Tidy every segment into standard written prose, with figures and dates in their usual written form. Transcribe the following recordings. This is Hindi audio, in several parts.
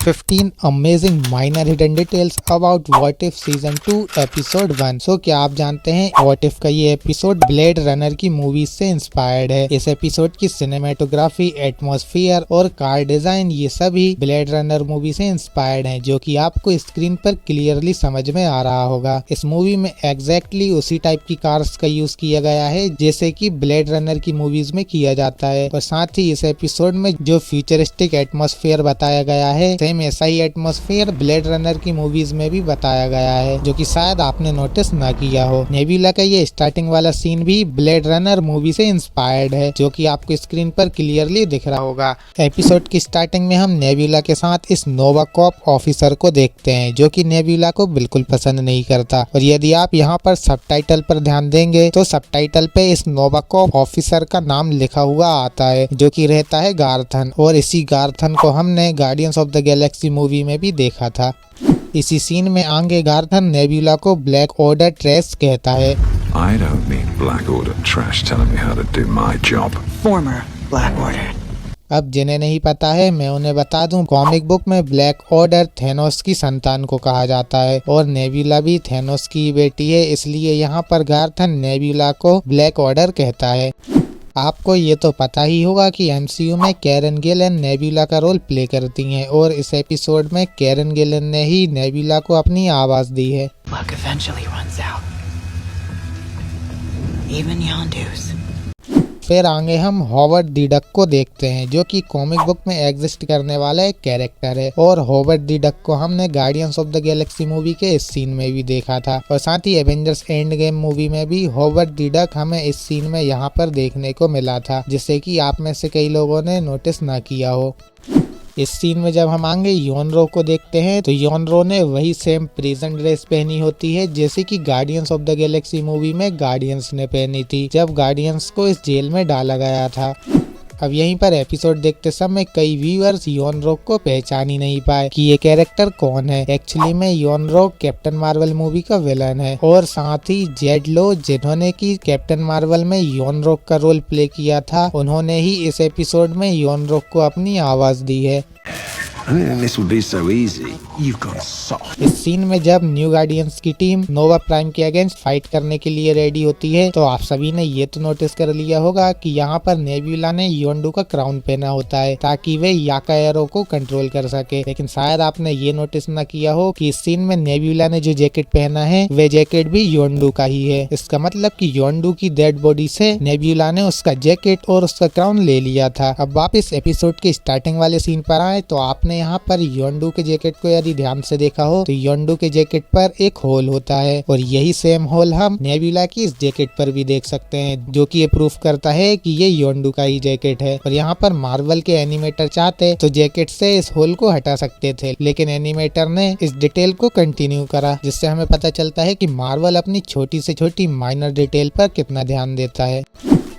15 amazing minor hidden details about what if season 2 episode 1। सो क्या आप जानते हैं व्हाट इफ का ये एपिसोड ब्लेड रनर की मूवी से इंस्पायर्ड है। इस एपिसोड की सिनेमेटोग्राफी, एटमॉस्फेयर और कार डिजाइन ये सभी ब्लेड रनर मूवी से इंस्पायर्ड हैं, जो कि आपको स्क्रीन पर क्लियरली समझ में आ रहा होगा। इस मूवी में एग्जैक्टली उसी टाइप की कार्स का यूज किया गया है जैसे कि ब्लेड रनर की मूवीज में किया जाता है, और साथ ही इस एपिसोड में जो फ्यूचरिस्टिक एटमॉस्फेयर बताया गया है सेम ऐसा ही एटमॉस्फेयर ब्लेड रनर की मूवीज में भी बताया गया है, जो कि शायद आपने नोटिस ना किया हो। नेबुला का ये स्टार्टिंग वाला सीन भी ब्लेड रनर मूवी से इंस्पायर्ड है, जो कि आपको स्क्रीन पर क्लियरली दिख रहा होगा। एपिसोड की स्टार्टिंग में हम नेबुला के साथ इस नोवा कॉप ऑफिसर को देखते हैं, जो कि नेबुला को बिल्कुल पसंद नहीं करता। और यदि आप यहाँ पर सबटाइटल पर ध्यान देंगे तो सबटाइटल पे इस नोवा कॉप ऑफिसर का नाम लिखा हुआ आता है, जो कि रहता है गार्थन। और इसी गार्थन को हमने guardians of the Galaxy movie में भी देखा था। इसी सीन में आगे गार्थन नेबुला को ब्लैक ऑर्डर ट्रेस कहता है। I don't need Black Order trash telling me how to do my job. Former Black Order. अब जिन्हें नहीं पता है मैं उन्हें बता दूं, कॉमिक बुक में ब्लैक ऑर्डर थेनोस की संतान को कहा जाता है और नेबुला भी थेनोस की बेटी है, इसलिए यहाँ पर गार्थन नेबुला को ब्लैक ऑर्डर कहता है। आपको ये तो पता ही होगा कि एमसीयू में कैरन गिलन नेबुला का रोल प्ले करती हैं, और इस एपिसोड में कैरन गिलन ने ही नेबुला को अपनी आवाज दी है। Luck eventually runs out. Even Yondu's. फिर आगे हम हॉवर्ड दी डक को देखते हैं, जो कि कॉमिक बुक में एग्जिस्ट करने वाला एक कैरेक्टर है, और हॉवर्ड दी डक को हमने guardians of the Galaxy movie के इस सीन में भी देखा था, और साथ ही एवेंजर्स एंड गेम मूवी में भी हॉवर्ड दी डक हमें इस सीन में यहाँ पर देखने को मिला था, जिससे कि आप में से कई लोगों ने नोटिस ना किया हो। इस सीन में जब हम आगे योनरो को देखते हैं तो योनरो ने वही सेम प्रिजन ड्रेस पहनी होती है जैसे कि guardians of the Galaxy movie में गार्डियंस ने पहनी थी जब गार्डियंस को इस जेल में डाला गया था। अब यहीं पर एपिसोड देखते समय कई व्यूअर्स योनरो को पहचान ही नहीं पाए कि ये कैरेक्टर कौन है। एक्चुअली में योनरो कैप्टन मार्वल मूवी का विलन है, और साथ ही जेड लो जिन्होंने की कैप्टन मार्वल में योनरो का रोल प्ले किया था, उन्होंने ही इस एपिसोड में योनरो को अपनी आवाज दी है। This will be so easy. You've got soft. इस सीन में जब न्यू गार्डियंस की टीम नोवा प्राइम के अगेंस्ट फाइट करने के लिए रेडी होती है, तो आप सभी ने ये तो नोटिस कर लिया होगा कि यहाँ पर नेबुला ने योंडू का क्राउन पहना होता है ताकि वे याका एरो को कंट्रोल कर सके। लेकिन शायद आपने ये नोटिस न किया हो कि इस सीन में नेबुला ने जो जैकेट पहना है वे जैकेट भी योंडू का ही है। इसका मतलब कि योंडू की डेड बॉडी से नेबुला ने उसका जैकेट और उसका क्राउन ले लिया था। अब वापिस एपिसोड के स्टार्टिंग वाले सीन पर आए तो आपने यहाँ पर योंडू के जैकेट को यदि ध्यान से देखा हो तो योंडू के जैकेट पर एक होल होता है, और यही सेम होल हम नेबुला की इस जैकेट पर भी देख सकते हैं, जो कि ये प्रूफ करता है कि ये योंडू का ही जैकेट है। और यहाँ पर मार्वल के एनिमेटर चाहते तो जैकेट से इस होल को हटा सकते थे, लेकिन एनिमेटर ने इस डिटेल को कंटिन्यू करा, जिससे हमें पता चलता है कि मार्वल अपनी छोटी से छोटी माइनर डिटेल पर कितना ध्यान देता है।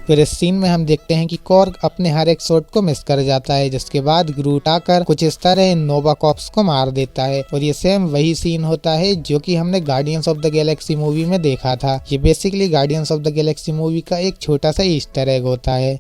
फिर इस सीन में हम देखते हैं कि कॉर्ग अपने हर एक शॉट को मिस कर जाता है, जिसके बाद ग्रूट आकर कुछ इस तरह नोवा कॉप्स को मार देता है, और ये सेम वही सीन होता है जो कि हमने guardians of the Galaxy movie में देखा था। ये basically guardians of the Galaxy movie का एक छोटा सा ईस्टर एग होता है।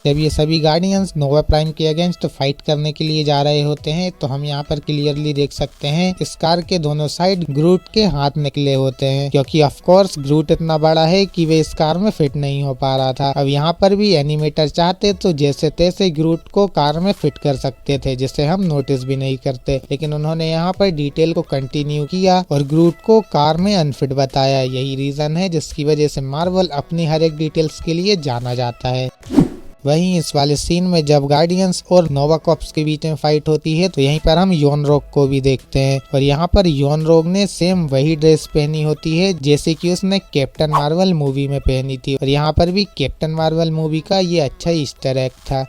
जब ये सभी गार्डियंस नोवा प्राइम के अगेंस्ट फाइट करने के लिए जा रहे होते हैं तो हम यहाँ पर क्लियरली देख सकते हैं इस कार के दोनों साइड ग्रूट के हाथ निकले होते हैं, क्योंकि ऑफ कोर्स ग्रूट इतना बड़ा है कि वे इस कार में फिट नहीं हो पा रहा था। अब यहाँ पर भी एनिमेटर चाहते तो जैसे तैसे ग्रूट को कार में फिट कर सकते थे, जिससे हम नोटिस भी नहीं करते, लेकिन उन्होंने यहाँ पर डिटेल को कंटिन्यू किया और ग्रूट को कार में अनफिट बताया। यही रीजन है जिसकी वजह से मार्वल अपनी हर एक डिटेल्स के लिए जाना जाता है। वहीं इस वाले सीन में जब गार्डियंस और नोवा कॉप्स के बीच में फाइट होती है तो यहीं पर हम योनरोग को भी देखते हैं, और यहाँ पर योनरोग ने सेम वही ड्रेस पहनी होती है जैसे कि उसने कैप्टन मार्वल मूवी में पहनी थी, और यहाँ पर भी कैप्टन मार्वल मूवी का ये अच्छा ईस्टर एग था।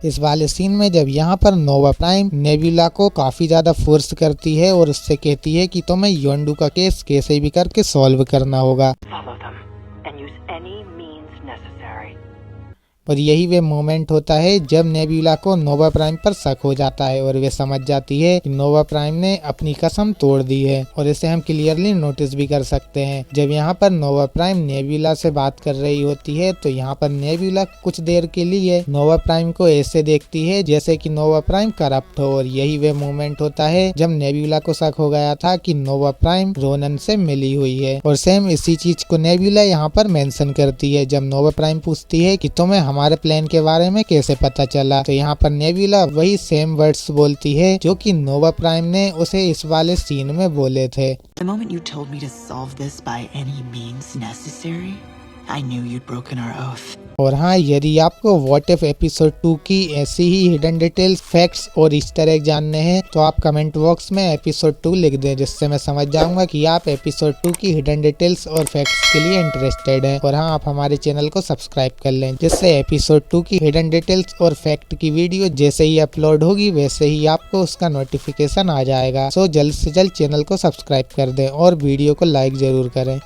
इस वाले सीन में जब यहाँ पर नोवा प्राइम नेबुला को काफी ज्यादा फोर्स करती है और उससे कहती है कि तुम्हें योंडू का केस कैसे भी करके सॉल्व करना होगा। और यही वे मोमेंट होता है जब नेबुला को नोवा प्राइम पर शक हो जाता है और वे समझ जाती है कि नोवा प्राइम ने अपनी कसम तोड़ दी है। और इसे हम क्लियरली नोटिस भी कर सकते हैं। जब यहाँ पर नोवा प्राइम नेबुला से बात कर रही होती है तो यहाँ पर नेबुला कुछ देर के लिए नोवा प्राइम को ऐसे देखती है जैसे कि नोवा प्राइम करप्ट हो। और यही वे मोमेंट होता है जब नेबुला को शक हो गया था कि नोवा प्राइम रोनन से मिली हुई है। और सेम इसी चीज को नेबुला यहाँ पर मेंशन करती है जब नोवा प्राइम पूछती है कि तुम्हें हमारे प्लान के बारे में कैसे पता चला। तो यहाँ पर नेबुला वही सेम वर्ड्स बोलती है जो कि नोवा प्राइम ने उसे इस वाले सीन में बोले थे। The moment you told me to solve this by any means necessary, I knew you'd broken our oath. और हाँ, यदि आपको व्हाट इफ एपिसोड 2 की ऐसी ही हिडन डिटेल्स, फैक्ट्स और ईस्टर एग जानने हैं तो आप कमेंट बॉक्स में एपिसोड 2 लिख दें, जिससे मैं समझ जाऊंगा कि आप एपिसोड 2 की हिडन डिटेल्स और फैक्ट्स के लिए इंटरेस्टेड हैं। और हाँ, आप हमारे चैनल को सब्सक्राइब कर लें, जिससे एपिसोड 2 की हिडन डिटेल्स और फैक्ट की वीडियो जैसे ही अपलोड होगी वैसे ही आपको उसका नोटिफिकेशन आ जाएगा। सो जल्द से जल्द चैनल को सब्सक्राइब कर दें और वीडियो को लाइक जरूर करें।